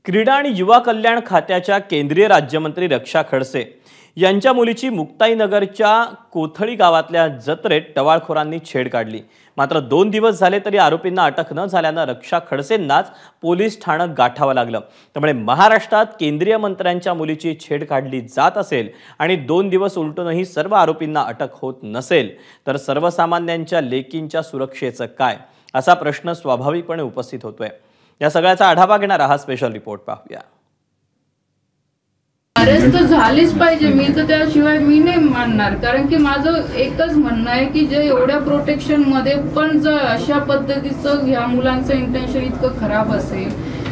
क्रीडा आणि युवा कल्याण खात्याच्या केंद्रीय राज्यमंत्री रक्षा खडसे यांच्या मुलीची मुक्ताईनगरच्या कोथळी गावातल्या जत्रेत टवाळखोरांनी छेड काढली। मात्र 2 दिवस झाले तरी आरोपींना अटक न झाल्याने रक्षा खडसेंनाच पोलीस ठाणं गाठावं लागलं। त्यामुळे महाराष्ट्रात केंद्रीय मंत्र्यांच्या मुलीची छेड काढली जात असेल आणि 2 दिवस उलटूनही सर्व आरोपींना अटक होत नसेल तर सर्वसामान्यांच्या लेकींच्या सुरक्षेचं काय, असा प्रश्न स्वाभाविकपणे उपस्थित होतोय। या सगळ्याचा आढावा घेणारा हा स्पेशल रिपोर्ट पाहूया। अरेस्ट तर झालीच पाहिजे, मी तर त्याशिवाय मी नाही मानणार। कारण की माझं एकच म्हणणं आहे की जे एवढ्या प्रोटेक्शन मध्ये पण जर अशा पद्धतीचं ह्या मुलांचं इंटेन्शन इतकं खराब असेल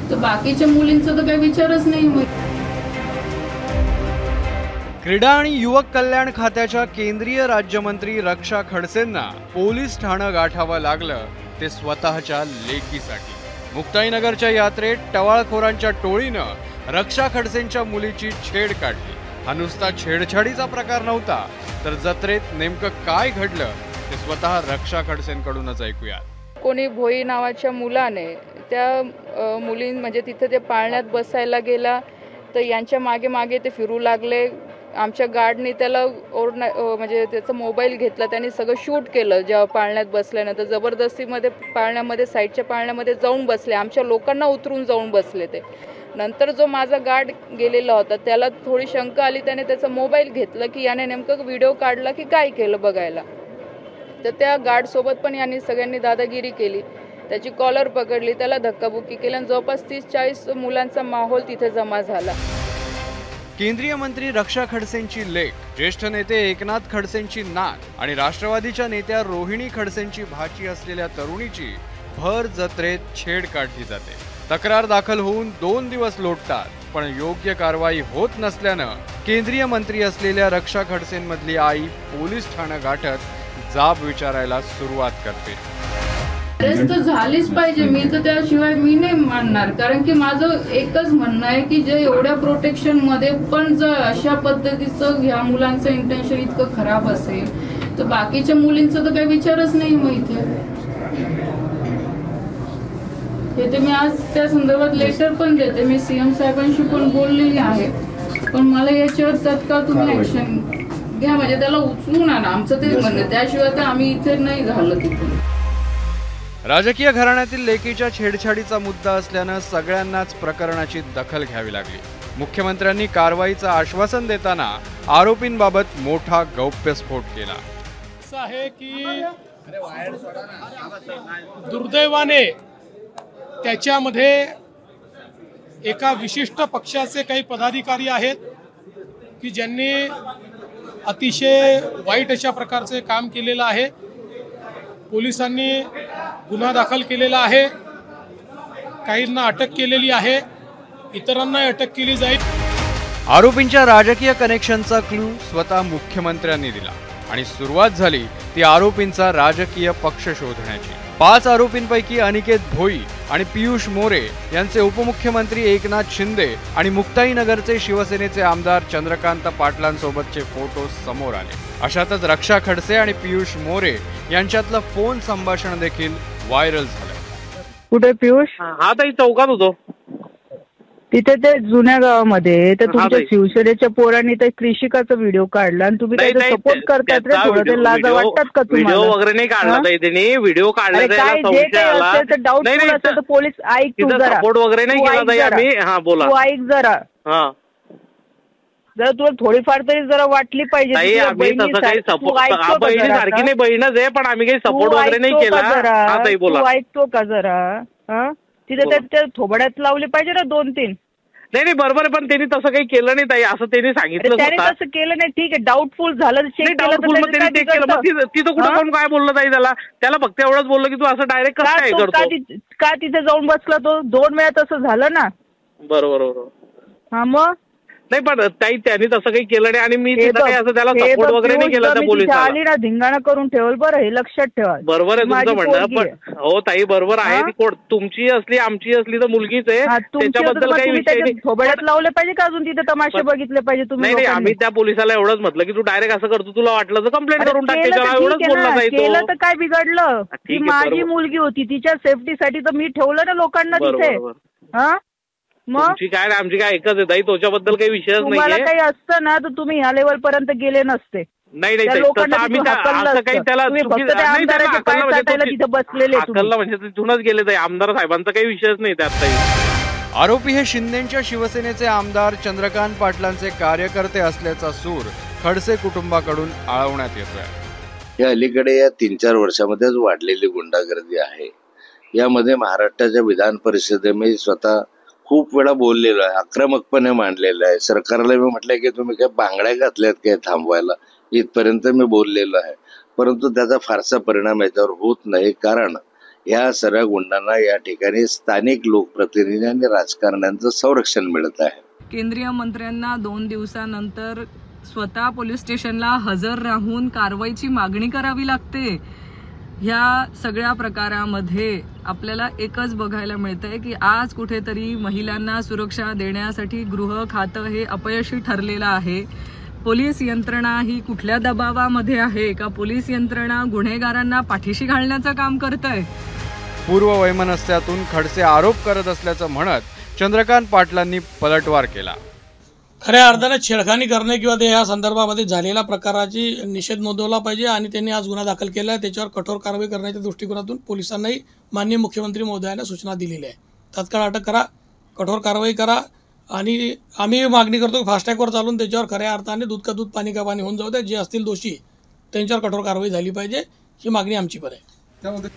तर बाकीच्या मुलींचा तर काही विचारच नाही। क्रीडा आणि युवक कल्याण खात्याच्या केंद्रीय राज्यमंत्री रक्षा खडसेंना पोलीस ठाणं गाठावं लागलं ते स्वतःच्या लेकीसाठी। मुक्ताईनगरच्या यात्रेत टवाळखोरांच्या टोळीनं रक्षा खडसेंच्या मुलीची छेड काढली। हा नुसता छेडछाडीचा प्रकार नव्हता, तर जत्रेत नेमकं काय घडलं ते स्वतः रक्षा खडसेंकडूनच ऐकूया। कोणी भोई नावाच्या मुलाने त्या मुली म्हणजे तिथे ते पाळण्यात बसायला गेला तर यांच्या मागे मागे ते फिरू लागले। आमच्या गार्डनी त्याला म्हणजे त्याचा मोबाईल घेतला, त्यांनी सगळं शूट केलं। जेव्हा पाळण्यात बसल्यानंतर जबरदस्तीमध्ये पाळण्यामध्ये साईडच्या पाळण्यामध्ये जाऊन बसले, आमच्या लोकांना उतरून जाऊन बसले ते। नंतर जो माझा गार्ड गेलेला होता त्याला थोडी शंका आली, त्याने त्याचा मोबाईल घेतला की याने नेमकं व्हिडिओ काढला की काय केलं बघायला। तर त्या गार्डसोबत पण यांनी सगळ्यांनी दादागिरी केली, त्याची कॉलर पकडली, त्याला धक्काबुक्की केली आणि जवळपास 30-40 मुलांचा माहोल तिथे जमा झाला। केंद्रीय मंत्री रक्षा खडसेंची लेक, ज्येष्ठ नेते एकनाथ खडसेंची नात आणि राष्ट्रवादीच्या नेत्या रोहिणी खडसेंची भाची असलेल्या तरुणीची भर जत्रेत छेड काढली जाते। तक्रार दाखल होऊन 2 दिवस लोटतात, पण योग्य कारवाई होत नसल्यानं केंद्रीय मंत्री असलेल्या रक्षा खडसेंमधली आई पोलीस ठाणं गाठत जाब विचारायला सुरुवात करते। अरेस्ट तर झालीच पाहिजे, मी तर त्याशिवाय मी नाही मानणार। कारण की माझं एकच म्हणणं आहे की जे एवढ्या प्रोटेक्शन मध्ये पण जर अशा पद्धतीचं ह्या मुलांचं इंटेन्शन इतकं खराब असेल तर बाकीच्या मुलींचा तर काही विचारच नाही। मग इथे मी आज त्या संदर्भात लेटर पण देते, मी सीएम साहेबांशी पण बोललेली आहे, पण मला याच्यावर तत्काळ तुम्ही ऍक्शन घ्या, म्हणजे त्याला उचलून आणा, आमचं तेच म्हणणं। त्याशिवाय तर आम्ही इथे नाही झालं तिथे। राजकीय घराण्यातील लेकीच्या छेडछाडीचा मुद्दा असल्यानं सगळ्यांनाच प्रकरणाची दखल घ्यावी लागली। मुख्यमंत्र्यांनी कारवाईचं आश्वासन देताना आरोपींबाबत मोठा गौप्यस्फोट केला। असं आहे की दुर्दैवाने त्याच्यामध्ये एका विशिष्ट पक्षाचे काही पदाधिकारी आहेत की ज्यांनी अतिशय वाईट अशा प्रकारचे काम केलेलं आहे। पोलिसांनी गुन्हा दाखल केलेला आहे, काहींना अटक केलेली आहे, इतरांना अटक केली जाईल। आरोपींच्या राजकीय कनेक्शनचा क्लू स्वतः मुख्यमंत्र्यांनी दिला आणि सुरुवात झाली ती आरोपींचा राजकीय पक्ष शोधण्याची। 5 आरोपींपैकी अनिकेत भोई आणि पियुष मोरे यांचे उपमुख्यमंत्री एकनाथ शिंदे आणि मुक्ताईनगरचे शिवसेनेचे आमदार चंद्रकांत पाटलांसोबतचे फोटो समोर आले। अशातच रक्षा खडसे आणि पियुष मोरे यांच्यातलं फोन संभाषण देखील व्हायरल झालं। कुठे पियुष? हा ताई, चौकात होतो तिथे ते जुन्या गावामध्ये। तर तुमच्या शिवसेनेच्या पोरांनी ते कृषिकाचा व्हिडिओ काढला आणि तुम्ही त्याचा सपोर्ट करतात रे, थोडं ते लाज वाटतात का तुम्हाला? व्हिडिओ वगैरे नाही काढला ताई त्यांनी, व्हिडिओ काढला डाऊटफुल असेल तर पोलीस ऐक, तू जरा सपोर्ट वगैरे नाही केला ताई आम्ही। हा बोला, तू ऐक जरा, हा जरा तुला थोडीफार तरी जरा वाटली पाहिजे। बहिणी सारखी नाही, बहीणच आहे, पण आम्ही काही सपोर्ट वगैरे नाही केला। हा ताई बोला, तू ऐकतो का जरा? हा, तिथे त्या थोबड्यात लावली पाहिजे ना 2-3। नाही बरोबर आहे, पण त्यांनी तसं काही केलं नाही ताई, असं त्यांनी सांगितलं। त्याने तसं केलं नाही, ठीक आहे, डाऊटफुल झालं, चेक केलं तर तिथं कुठं कोण काय बोललं ताई त्याला फक्त एवढंच बोललं की तू असं डायरेक्ट कसं काय करतो? का तिथे जाऊन बसला तो? 2 वेळा तसं झालं ना। बरोबर। हा मग नाही, पण ताई त्यांनी तसं काही केलं नाही आणि मी असं त्याला सपोर्ट वगैरे नाही केला त्या पोलिसाला। आली ना धिंगाणा करून ठेवल, बरं हे लक्षात ठेवा। बरोबर आहे तुमचं म्हणणं, पण हो ताई बरोबर आहे, ती तुमची असली आमची असली तर मुलगीच आहे, त्याच्याबद्दल काही विषय नाही। थोबड्यात लावले पाहिजे का अजून तिथे तमाशे बघितले पाहिजे तुम्ही? नाही, आम्ही त्या पोलिसाला एवढंच म्हटलं की तू डायरेक्ट असं करतो, तुला वाटलं तर कंप्लेंट करून टाकते, एवढंच बोलला जाईल। केलं तर काय बिघडलं? ती माझी मुलगी होती, तिच्या सेफ्टीसाठी तर मी ठेवलं ना लोकांना तिथे। हा, मग तुमची काय आणि आमची काय एकच आहे ताई, त्याच्याबद्दल काही विषयच तुम्हाला नाहीये. काही असतं ना तर तुम्ही ह्या लेवल पर्यंत गेले नसते. नाही त्या ताई, लोकांना तसं आम्ही तिथून हाकललं असं काही असतं. त्याला तुम्ही चुकी- फक्त त्या नाही, त्याला आमदाराचे पाय हाकललं म्हणजे चाटायला तो- तिथे बसलेले तुम्ही. हाकललं म्हणजे तिथूनच गेले ताई, आमदार साहेबांचा काही विषयच नाही त्यात ताई. आरोपी हे शिंदेच्या शिवसेनेचे आमदार चंद्रकांत पाटलांचे कार्यकर्ते असल्याचा सूर खडसे कुटुंबाकडून आळवण्यात येतोय. या अलीकडे या 3-4 वर्षामध्येच वाढलेली गुंडागर्दी आहे. यामध्ये महाराष्ट्राच्या विधान परिषदेत मी स्वतः खूप वेळा बोललेलो आहे, आक्रमकपणे मांडलेलं आहे. सरकारला मी म्हटलंय की तुम्ही काय बांगड्या घातल्यात काय थांबवायला, इथपर्यंत मी बोललेलो आहे. परंतु त्याचा फारसा परिणाम याच्यावर होत नाही, कारण या सर्व गुंडांना या ठिकाणी स्थानिक लोकप्रतिनिधी आणि राजकारण्यांचं संरक्षण मिळत आहे. केंद्रीय मंत्र्यांना 2 दिवसानंतर स्वतः पोलीस स्टेशनला हजर राहून कारवाईची मागणी करावी लागते. ह्या सगळ्या प्रकारामध्ये आपल्याला एकच बघायला मिळतंय की आज कुठेतरी महिलांना सुरक्षा देण्यासाठी गृह खातं हे अपयशी ठरलेलं आहे. पोलीस यंत्रणा ही कुठल्या दबावामध्ये आहे का पोलीस यंत्रणा गुन्हेगारांना पाठीशी घालण्याचं काम करतंय. पूर्व वैमनस्यातून खडसे आरोप करत असल्याचं म्हणत चंद्रकांत पाटलांनी पलटवार केला. खऱ्या अर्थाने छेडखानी करणे किंवा ते या संदर्भामध्ये झालेल्या प्रकाराची निषेध नोंदवला पाहिजे आणि त्यांनी आज गुन्हा दाखल केला आहे. त्याच्यावर कठोर कारवाई करण्याच्या दृष्टिकोनातून पोलिसांनाही माननीय मुख्यमंत्री महोदयांना सूचना दिलेल्या आहे. तात्काळ अटक करा, कठोर कारवाई करा आणि आम्ही मागणी करतो फास्टॅगवर चालून त्याच्यावर खऱ्या अर्थाने दूध का दूध पाणी का पाणी होऊन जाऊ द्या. जे असतील दोषी त्यांच्यावर कठोर कारवाई झाली पाहिजे, ही मागणी आमची पण आहे.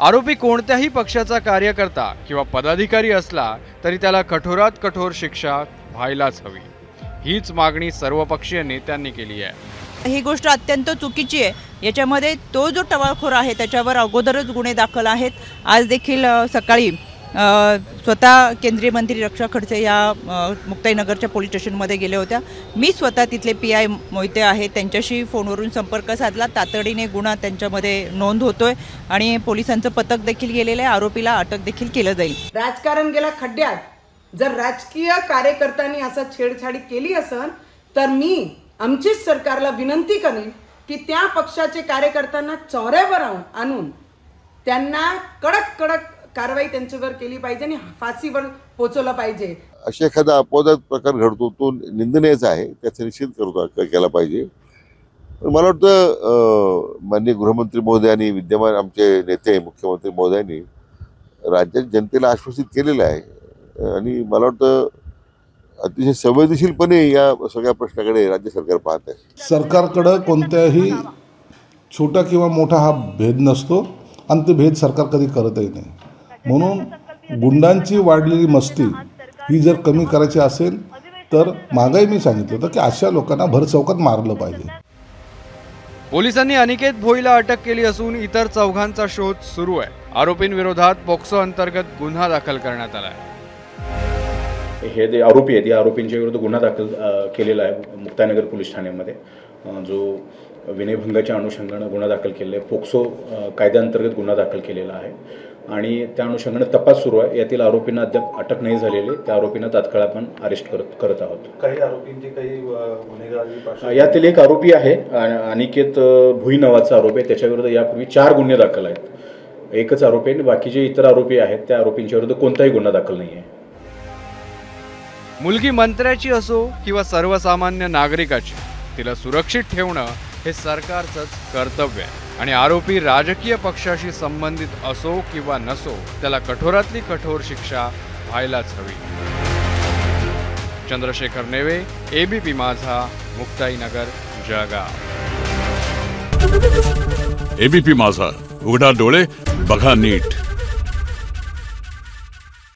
आरोपी कोणत्याही पक्षाचा कार्यकर्ता किंवा पदाधिकारी असला तरी त्याला कठोरात कठोर शिक्षा व्हायलाच हवी. हीच मागणी सर्वपक्षीय नेत्यांनी केली आहे. ही गोष्ट अत्यंत चुकीची आहे. याच्यामध्ये तो जो टवाळखोर आहे त्याच्यावर अगोदरच गुन्हे दाखल आहेत. आज देखील सकाळी स्वतः केंद्रीय मंत्री रक्षा खडसे या मुक्ताईनगरच्या पोलीस स्टेशनमध्ये गेले होत्या. मी स्वतः तिथले PI मोहिते आहेत त्यांच्याशी फोनवरून संपर्क साधला. तातडीने गुन्हा त्यांच्यामध्ये नोंद होतोय आणि पोलिसांचं पथक देखील गेलेलं आहे. आरोपीला अटक देखील केलं जाईल. राजकारण गेला खड्ड्यात. जर राजकीय कार्यकर्त्यांनी असं छेडछाडी केली असेल तर मी आमचीच सरकारला विनंती करेन की त्या पक्षाचे कार्यकर्त्यांना चौऱ्यावर आणून त्यांना कडक कारवाई त्यांच्यावर केली पाहिजे आणि फाशीवर पोचवलं पाहिजे. अशा एखादा अपवादात प्रकार घडतो तो निंदनीयच आहे, त्याचा निषेध केला पाहिजे. मला वाटतं माननीय गृहमंत्री महोदयांनी विद्यमान आमचे नेते मुख्यमंत्री महोदयांनी राज्यात जनतेला आश्वासित केलेलं आहे आणि मला वाटतं अतिशय संवेदनशीलपणे या सगळ्या प्रश्नाकडे राज्य सरकार पाहत आहे. सरकारकडं कोणत्याही छोटा किंवा मोठा हा भेद नसतो आणि ते भेद सरकार कधी करतही नाही. म्हणून गुंडांची वाढलेली मस्ती ही जर कमी करायची असेल तर मागही मी सांगितलं होतं की अशा लोकांना भरचौकात मारलं पाहिजे. पोलिसांनी अनिकेत भोईला अटक केली असून इतर चौघांचा शोध सुरू आहे. आरोपींविरोधात पोक्सो अंतर्गत गुन्हा दाखल करण्यात आला आहे. हे जे आरोपी आहेत या आरोपींच्या विरुद्ध गुन्हा दाखल केलेला आहे मुक्ताईनगर पोलीस ठाण्यामध्ये, जो विनयभंगाच्या अनुषंगानं गुन्हा दाखल केलेला आहे. पोक्सो कायद्याअंतर्गत गुन्हा दाखल केलेला आहे आणि त्या अनुषंगाने तपास सुरू आहे. यातील आरोपींना अद्याप अटक नाही झालेली. त्या आरोपींना तात्काळ आपण अरेस्ट करत आहोत. काही आरोपींचे काही गुन्हेगारी यातील एक आरोपी आहे अनिकेत भुई नावाचा आरोपी आहे. त्याच्याविरुद्ध यापूर्वी 4 गुन्हे दाखल आहेत. एकच आरोपी आहे. बाकीचे इतर आरोपी आहेत त्या आरोपींच्या विरुद्ध कोणताही गुन्हा दाखल नाही आहे. मुलगी मंत्र्याची असो किंवा सर्वसामान्य नागरिकाची, तिला सुरक्षित ठेवणं हे सरकारचंच कर्तव्य आहे आणि आरोपी राजकीय पक्षाशी संबंधित असो किंवा नसो त्याला कठोरातली कठोर शिक्षा व्हायलाच हवी. चंद्रशेखर नेवे, ABP माझा, मुक्ताईनगर, जळगाव. ABP माझा, उघडा डोळे बघा नीट.